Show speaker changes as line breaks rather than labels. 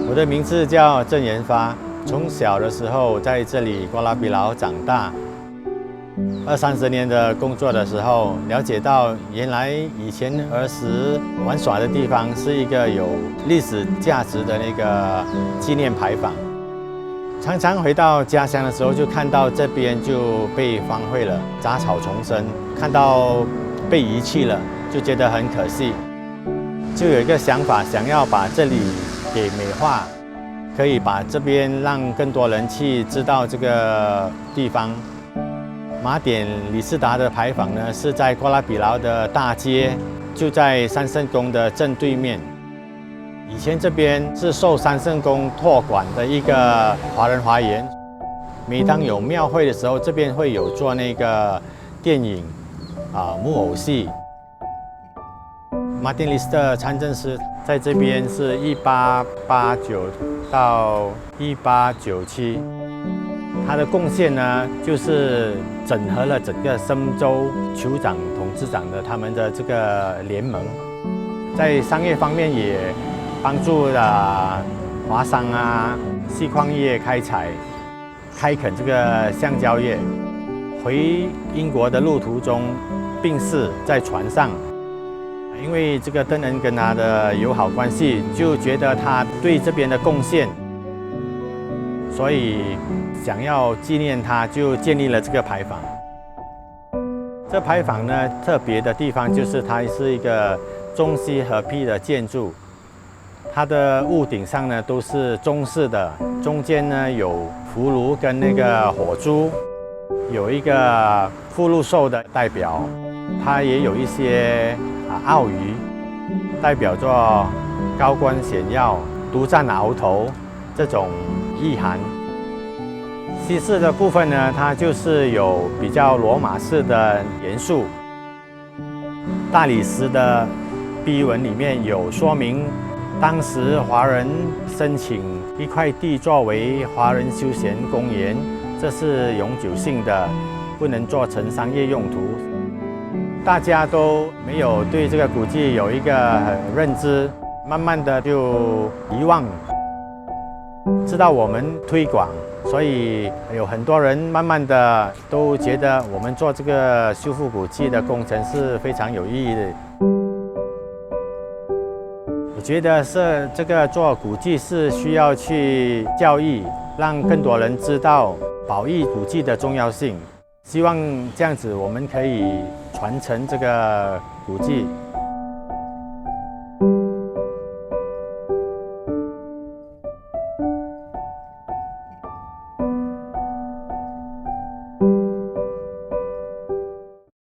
我的名字叫郑延发，从小的时候在这里瓜拉比劳长大。20-30年的工作的时候，了解到原来以前儿时玩耍的地方是一个有历史价值的那个纪念牌坊。常常回到家乡的时候，就看到这边就被荒废了，杂草丛生，看到被遗弃了，就觉得很可惜。就有一个想法，想要把这里给美化，可以把这边让更多人去知道这个地方。马典李士达的牌坊呢，是在瓜拉比劳的大街，就在三圣宫的正对面。以前这边是受三圣宫托管的一个华人花园。每当有庙会的时候，这边会有做那个电影木偶戏。马丁李斯特参政司在这边是1889到1897。他的贡献呢，就是整合了整个森州酋长、统治长的他们的这个联盟，在商业方面也帮助了华商细矿业开采、开垦这个橡胶业。回英国的路途中病逝在船上，因为这个邓恩跟他的友好关系，就觉得他对这边的贡献，所以想要纪念他，就建立了这个牌坊。这牌坊呢，特别的地方就是它是一个中西合璧的建筑，它的屋顶上呢都是中式的，中间呢有葫芦跟那个火珠，有一个福禄寿的代表，它也有一些澳语，代表作高官显要、独占鳌头这种意涵。西式的部分呢，它就是有比较罗马式的元素。大理石的碑文里面有说明，当时华人申请一块地作为华人休闲公园，这是永久性的，不能做成商业用途。大家都没有对这个古迹有一个认知，慢慢的就遗忘。知道我们推广，所以有很多人慢慢的都觉得我们做这个修复古迹的工程是非常有意义的。我觉得是这个做古迹是需要去教育，让更多人知道保育古迹的重要性。希望这样子我们可以传承这个古迹。